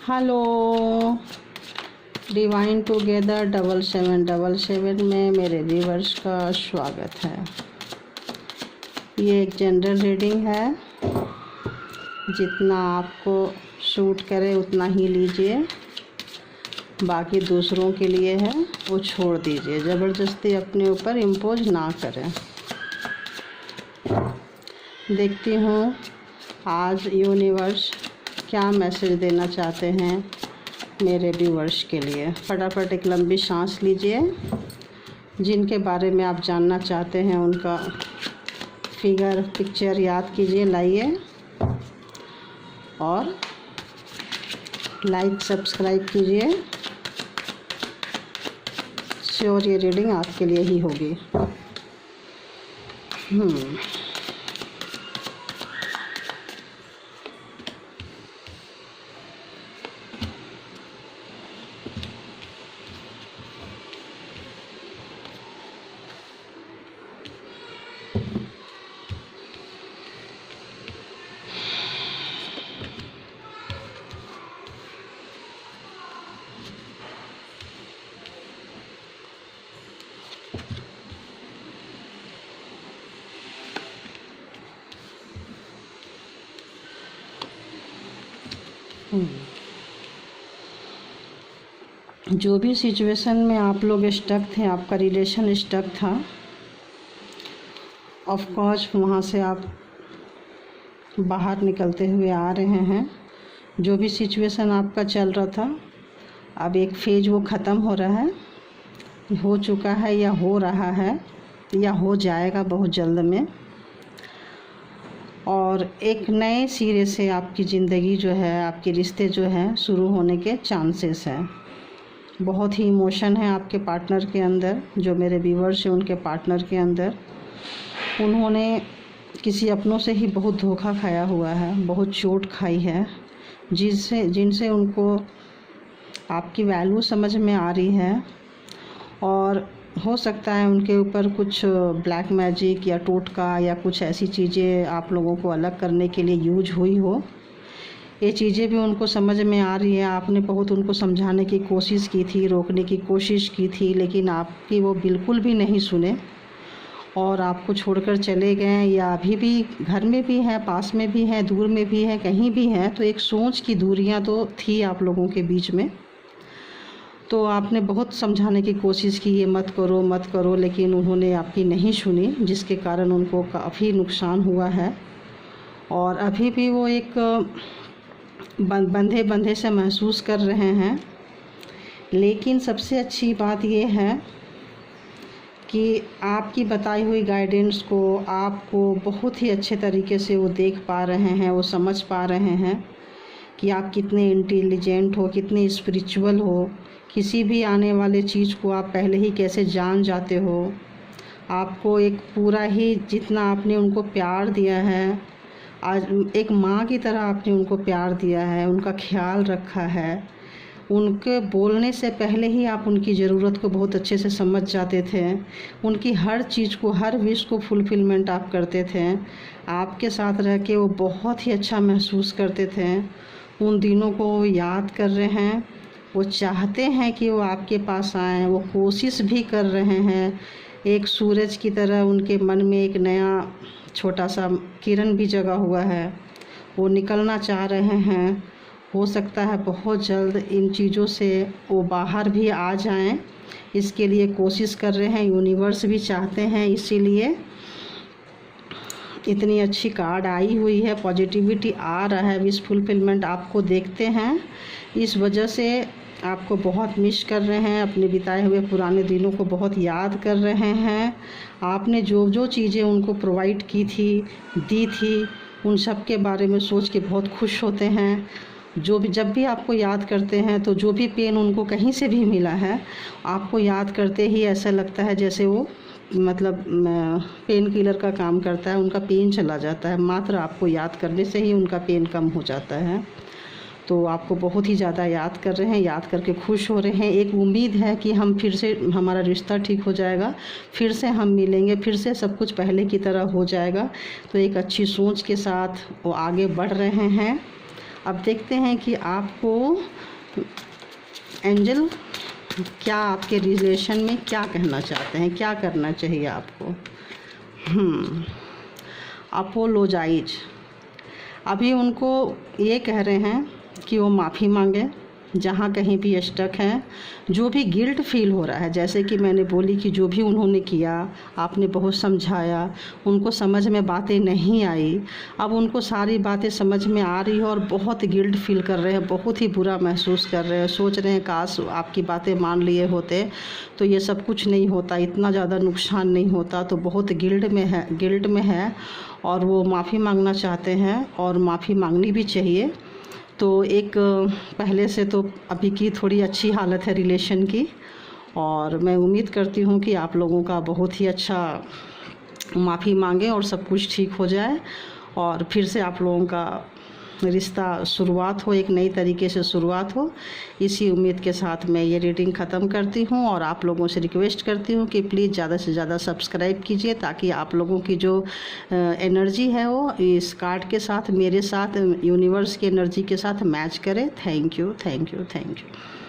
Hello, divine together 7777 में मेरे viewers का स्वागत है। ये एक जनरल रीडिंग है, जितना आपको सूट करे उतना ही लीजिए, बाकी दूसरों के लिए है वो छोड़ दीजिए। ज़बरदस्ती अपने ऊपर इम्पोज ना करें। देखती हूँ आज यूनिवर्स क्या मैसेज देना चाहते हैं मेरे व्यूअर्स के लिए। फटाफट एक लंबी सांस लीजिए। जिनके बारे में आप जानना चाहते हैं उनका फिगर पिक्चर याद कीजिए, लाइए और लाइक सब्सक्राइब कीजिए। श्योर ये रीडिंग आपके लिए ही होगी। जो भी सिचुएशन में आप लोग स्टक थे, आपका रिलेशन स्टक था, ऑफ कोर्स वहाँ से आप बाहर निकलते हुए आ रहे हैं। जो भी सिचुएशन आपका चल रहा था, अब एक फेज वो ख़त्म हो रहा है, हो चुका है या हो रहा है या हो जाएगा बहुत जल्द में। और एक नए सिरे से आपकी ज़िंदगी जो है, आपके रिश्ते जो हैं शुरू होने के चांसेस हैं। बहुत ही इमोशन है आपके पार्टनर के अंदर। जो मेरे व्यूअर्स हैं उनके पार्टनर के अंदर, उन्होंने किसी अपनों से ही बहुत धोखा खाया हुआ है, बहुत चोट खाई है, जिनसे उनको आपकी वैल्यू समझ में आ रही है। और हो सकता है उनके ऊपर कुछ ब्लैक मैजिक या टोटका या कुछ ऐसी चीज़ें आप लोगों को अलग करने के लिए यूज हुई हो। ये चीज़ें भी उनको समझ में आ रही है। आपने बहुत उनको समझाने की कोशिश की थी, रोकने की कोशिश की थी, लेकिन आपकी वो बिल्कुल भी नहीं सुने और आपको छोड़कर चले गए। या अभी भी घर में भी हैं, पास में भी हैं, दूर में भी हैं, कहीं भी हैं। तो एक सोच की दूरियां तो थी आप लोगों के बीच में। तो आपने बहुत समझाने की कोशिश की, ये मत करो मत करो, लेकिन उन्होंने आपकी नहीं सुनी, जिसके कारण उनको काफ़ी नुकसान हुआ है। और अभी भी वो एक बंधे बंधे से महसूस कर रहे हैं। लेकिन सबसे अच्छी बात ये है कि आपकी बताई हुई गाइडेंस को आपको बहुत ही अच्छे तरीके से वो देख पा रहे हैं, वो समझ पा रहे हैं कि आप कितने इंटेलिजेंट हो, कितने स्पिरिचुअल हो। किसी भी आने वाले चीज़ को आप पहले ही कैसे जान जाते हो। आपको एक पूरा ही, जितना आपने उनको प्यार दिया है, आज एक माँ की तरह आपने उनको प्यार दिया है, उनका ख्याल रखा है। उनके बोलने से पहले ही आप उनकी ज़रूरत को बहुत अच्छे से समझ जाते थे। उनकी हर चीज़ को, हर विश को फुलफिलमेंट आप करते थे। आपके साथ रह के वो बहुत ही अच्छा महसूस करते थे। उन दिनों को वो याद कर रहे हैं, वो चाहते हैं कि वो आपके पास आएँ, वो कोशिश भी कर रहे हैं। एक सूरज की तरह उनके मन में एक नया छोटा सा किरण भी जगा हुआ है, वो निकलना चाह रहे हैं। हो सकता है बहुत जल्द इन चीज़ों से वो बाहर भी आ जाएं, इसके लिए कोशिश कर रहे हैं। यूनिवर्स भी चाहते हैं, इसीलिए इतनी अच्छी कार्ड आई हुई है, पॉजिटिविटी आ रहा है, विश फुलफिलमेंट आपको देखते हैं। इस वजह से आपको बहुत मिस कर रहे हैं, अपने बिताए हुए पुराने दिनों को बहुत याद कर रहे हैं। आपने जो जो चीज़ें उनको प्रोवाइड की थी, दी थी, उन सब के बारे में सोच के बहुत खुश होते हैं। जब भी आपको याद करते हैं, तो जो भी पेन उनको कहीं से भी मिला है, आपको याद करते ही ऐसा लगता है जैसे वो मतलब पेन किलर का काम करता है, उनका पेन चला जाता है। मात्र आपको याद करने से ही उनका पेन कम हो जाता है। तो आपको बहुत ही ज़्यादा याद कर रहे हैं, याद करके खुश हो रहे हैं। एक उम्मीद है कि हम फिर से, हमारा रिश्ता ठीक हो जाएगा, फिर से हम मिलेंगे, फिर से सब कुछ पहले की तरह हो जाएगा। तो एक अच्छी सोच के साथ वो आगे बढ़ रहे हैं। अब देखते हैं कि आपको एंजल क्या आपके रिलेशन में क्या कहना चाहते हैं, क्या करना चाहिए आपको। अपोलोजाइज। अभी उनको ये कह रहे हैं कि वो माफ़ी मांगे जहाँ कहीं भी स्टक हैं, जो भी गिल्ट फील हो रहा है। जैसे कि मैंने बोली कि जो भी उन्होंने किया, आपने बहुत समझाया, उनको समझ में बातें नहीं आई, अब उनको सारी बातें समझ में आ रही है और बहुत गिल्ट फील कर रहे हैं, बहुत ही बुरा महसूस कर रहे हैं, सोच रहे हैं काश आपकी बातें मान लिए होते तो ये सब कुछ नहीं होता, इतना ज़्यादा नुकसान नहीं होता। तो बहुत गिल्ट में है और वो माफ़ी मांगना चाहते हैं और माफ़ी मांगनी भी चाहिए। तो एक पहले से तो अभी की थोड़ी अच्छी हालत है रिलेशन की, और मैं उम्मीद करती हूँ कि आप लोगों का बहुत ही अच्छा माफ़ी मांगे और सब कुछ ठीक हो जाए और फिर से आप लोगों का रिश्ता शुरुआत हो, एक नई तरीके से शुरुआत हो। इसी उम्मीद के साथ मैं ये रीडिंग ख़त्म करती हूँ और आप लोगों से रिक्वेस्ट करती हूँ कि प्लीज़ ज़्यादा से ज़्यादा सब्सक्राइब कीजिए, ताकि आप लोगों की जो एनर्जी है वो इस कार्ड के साथ, मेरे साथ, यूनिवर्स की एनर्जी के साथ मैच करे। Thank you, thank you, thank you.